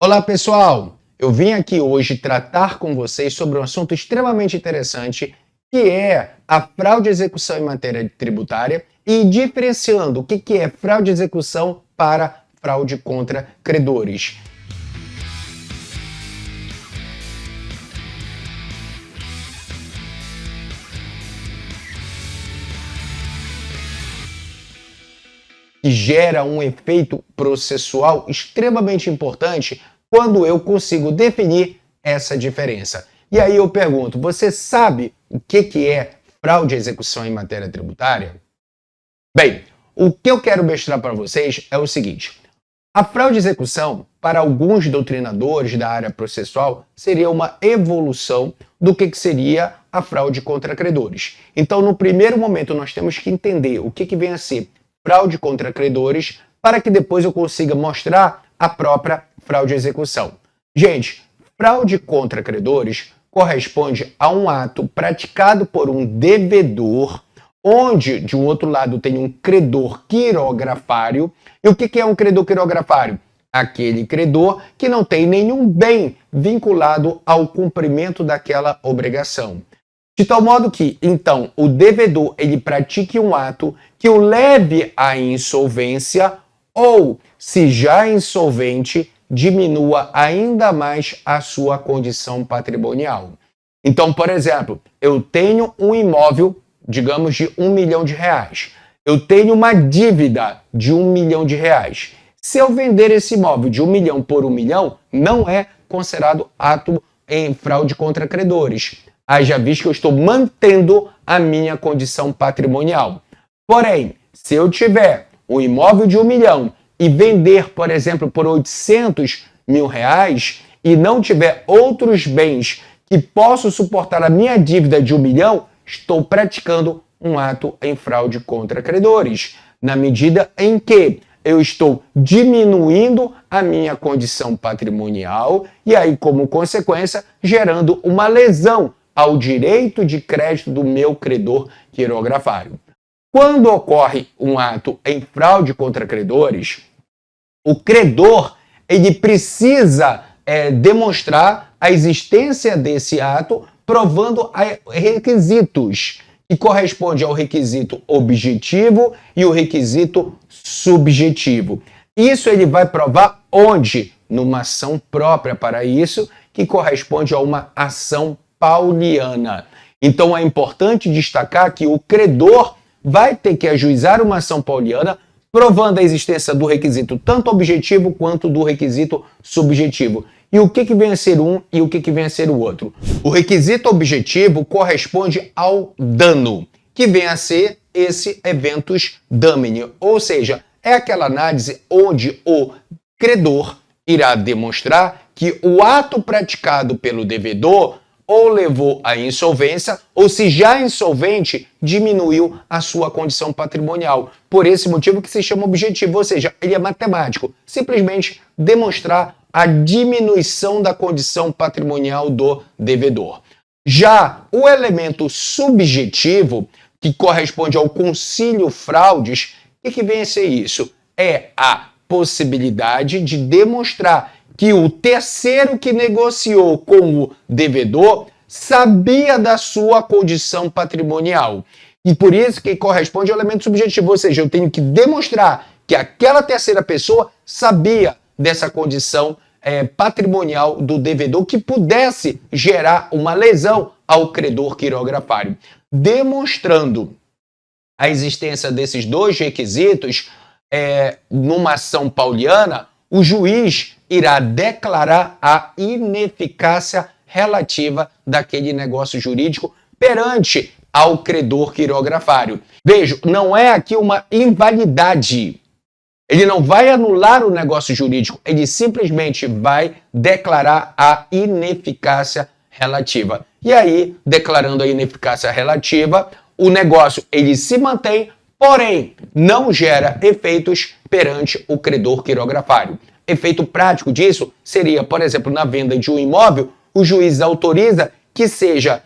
Olá pessoal, eu vim aqui hoje tratar com vocês sobre um assunto extremamente interessante que é a fraude de execução em matéria tributária e diferenciando o que é fraude de execução para fraude contra credores. Que gera um efeito processual extremamente importante quando eu consigo definir essa diferença. E aí eu pergunto, você sabe o que é fraude de execução em matéria tributária? Bem, o que eu quero mostrar para vocês é o seguinte. A fraude de execução, para alguns doutrinadores da área processual, seria uma evolução do que seria a fraude contra credores. Então, no primeiro momento, nós temos que entender o que vem a ser fraude contra credores, para que depois eu consiga mostrar a própria fraude de execução. Gente, fraude contra credores corresponde a um ato praticado por um devedor, onde, de um outro lado, tem um credor quirografário. E o que é um credor quirografário? Aquele credor que não tem nenhum bem vinculado ao cumprimento daquela obrigação. De tal modo que, então, o devedor ele pratique um ato que o leve à insolvência ou, se já insolvente, diminua ainda mais a sua condição patrimonial. Então, por exemplo, eu tenho um imóvel, digamos, de R$1 milhão. Eu tenho uma dívida de R$1 milhão. Se eu vender esse imóvel de R$1 milhão por R$1 milhão, não é considerado ato em fraude contra credores. Haja visto que eu estou mantendo a minha condição patrimonial. Porém, se eu tiver um imóvel de R$1 milhão e vender, por exemplo, por R$800 mil e não tiver outros bens que possam suportar a minha dívida de R$1 milhão, estou praticando um ato em fraude contra credores, na medida em que eu estou diminuindo a minha condição patrimonial e aí, como consequência, gerando uma lesão ao direito de crédito do meu credor quirografário. Quando ocorre um ato em fraude contra credores, o credor ele precisa demonstrar a existência desse ato, provando requisitos, que corresponde ao requisito objetivo e o requisito subjetivo. Isso ele vai provar onde? Numa ação própria para isso, que corresponde a uma ação pauliana. Então é importante destacar que o credor vai ter que ajuizar uma ação pauliana provando a existência do requisito tanto objetivo quanto do requisito subjetivo. E o que vem a ser um e o que vem a ser o outro? O requisito objetivo corresponde ao dano, que vem a ser esse eventus damini, ou seja, é aquela análise onde o credor irá demonstrar que o ato praticado pelo devedor ou levou à insolvência, ou se já insolvente, diminuiu a sua condição patrimonial. Por esse motivo que se chama objetivo, ou seja, ele é matemático. Simplesmente demonstrar a diminuição da condição patrimonial do devedor. Já o elemento subjetivo, que corresponde ao concílio fraudes, o que vem a ser isso? É a possibilidade de demonstrar que o terceiro que negociou com o devedor sabia da sua condição patrimonial. E por isso que corresponde ao elemento subjetivo, ou seja, eu tenho que demonstrar que aquela terceira pessoa sabia dessa condição patrimonial do devedor que pudesse gerar uma lesão ao credor quirografário. Demonstrando a existência desses dois requisitos, numa ação pauliana, o juiz irá declarar a ineficácia relativa daquele negócio jurídico perante ao credor quirografário. Veja, não é aqui uma invalidade. Ele não vai anular o negócio jurídico, ele simplesmente vai declarar a ineficácia relativa. E aí, declarando a ineficácia relativa, o negócio ele se mantém, porém não gera efeitos perante o credor quirografário. Efeito prático disso seria, por exemplo, na venda de um imóvel, o juiz autoriza que seja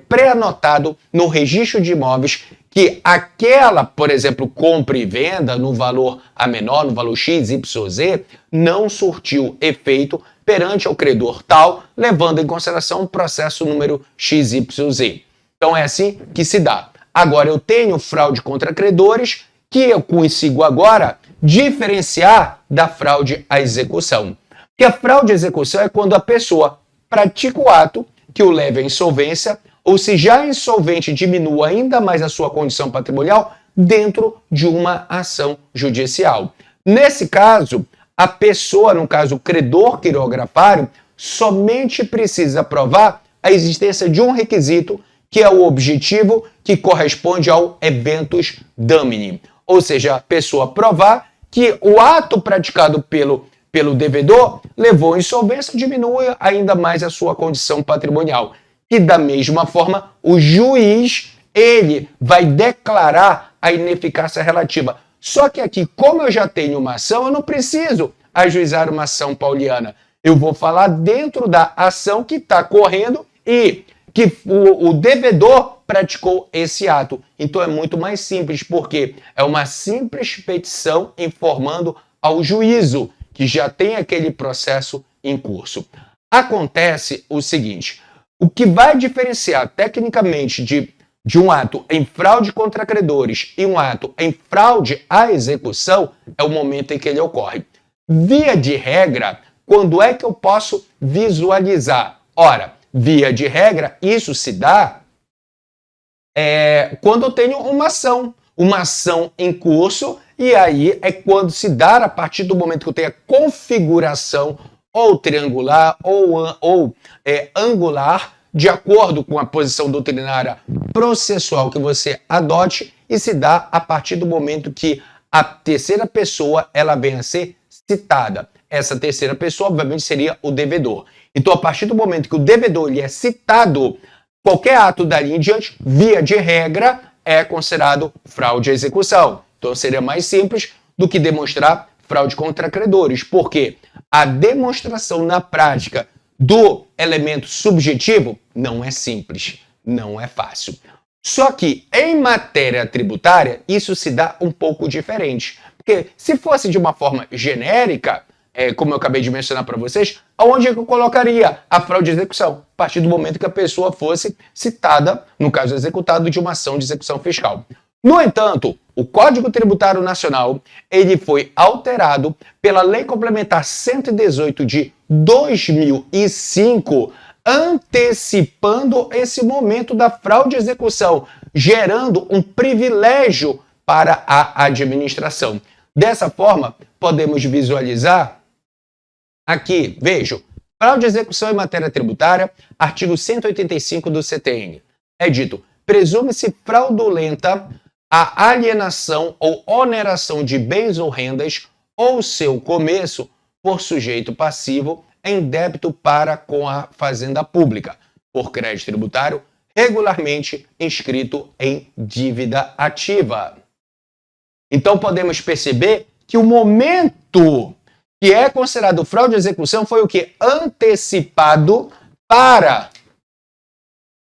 pré-anotado no registro de imóveis que aquela, por exemplo, compra e venda no valor A menor, no valor X, Y, Z, não surtiu efeito perante o credor tal, levando em consideração o processo número X, Y, Z. Então é assim que se dá. Agora eu tenho fraude contra credores, que eu consigo agora diferenciar da fraude à execução. Porque a fraude à execução é quando a pessoa pratica o ato que o leva à insolvência, ou se já é insolvente, diminua ainda mais a sua condição patrimonial dentro de uma ação judicial. Nesse caso, a pessoa, no caso o credor quirografário, somente precisa provar a existência de um requisito, que é o objetivo que corresponde ao eventus damini. Ou seja, a pessoa provar que o ato praticado pelo devedor levou à insolvência, diminui ainda mais a sua condição patrimonial. E da mesma forma, o juiz, ele vai declarar a ineficácia relativa. Só que aqui, como eu já tenho uma ação, eu não preciso ajuizar uma ação pauliana. Eu vou falar dentro da ação que está correndo e que o devedor praticou esse ato. Então é muito mais simples, porque é uma simples petição informando ao juízo que já tem aquele processo em curso. Acontece o seguinte: o que vai diferenciar tecnicamente de um ato em fraude contra credores e um ato em fraude à execução é o momento em que ele ocorre. Via de regra, quando é que eu posso visualizar? Ora, via de regra, isso se dá quando eu tenho uma ação em curso, e aí é quando se dá, a partir do momento que eu tenho a configuração ou triangular ou angular, de acordo com a posição doutrinária processual que você adote, e se dá a partir do momento que a terceira pessoa ela venha a ser citada. Essa terceira pessoa, obviamente, seria o devedor. Então, a partir do momento que o devedor ele é citado, qualquer ato dali em diante, via de regra, é considerado fraude à execução. Então, seria mais simples do que demonstrar fraude contra credores, porque a demonstração na prática do elemento subjetivo não é simples, não é fácil. Só que em matéria tributária, isso se dá um pouco diferente. Porque se fosse de uma forma genérica, como eu acabei de mencionar para vocês, aonde é que eu colocaria a fraude de execução? A partir do momento que a pessoa fosse citada, no caso executado, de uma ação de execução fiscal. No entanto, o Código Tributário Nacional ele foi alterado pela Lei Complementar 118 de 2005, antecipando esse momento da fraude de execução, gerando um privilégio para a administração. Dessa forma, podemos visualizar aqui, vejo, fraude de execução em matéria tributária, artigo 185 do CTN. É dito, presume-se fraudulenta a alienação ou oneração de bens ou rendas ou seu começo por sujeito passivo em débito para com a fazenda pública, por crédito tributário regularmente inscrito em dívida ativa. Então podemos perceber que o momento que é considerado fraude de execução foi o que? Antecipado para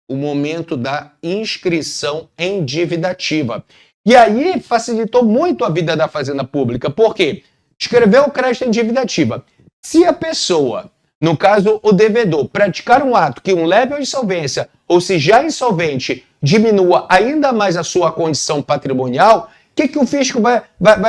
o momento da inscrição em dívida ativa. E aí facilitou muito a vida da Fazenda Pública, porque escreveu o crédito em dívida ativa. Se a pessoa, no caso o devedor, praticar um ato que o leve à insolvência, ou se já insolvente, diminua ainda mais a sua condição patrimonial, o que o fisco vai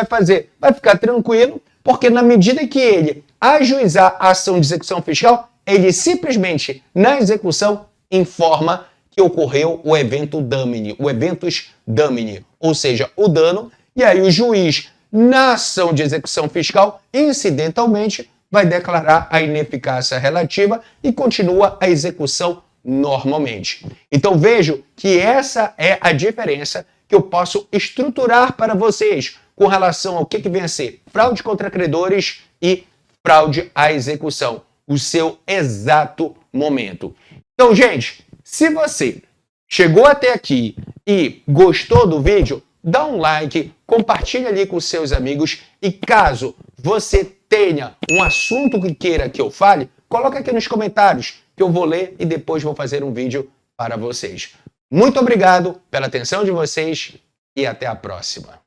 fazer? Vai ficar tranquilo, porque na medida que ele ajuizar a ação de execução fiscal, ele simplesmente, na execução, informa que ocorreu o evento damini, o eventus damini, ou seja, o dano, e aí o juiz, na ação de execução fiscal, incidentalmente, vai declarar a ineficácia relativa e continua a execução normalmente. Então vejo que essa é a diferença que eu posso estruturar para vocês com relação ao que vem a ser fraude contra credores e fraude à execução, o seu exato momento. Então, gente, se você chegou até aqui e gostou do vídeo, dá um like, compartilha ali com seus amigos e caso você tenha um assunto que queira que eu fale, coloca aqui nos comentários que eu vou ler e depois vou fazer um vídeo para vocês. Muito obrigado pela atenção de vocês e até a próxima.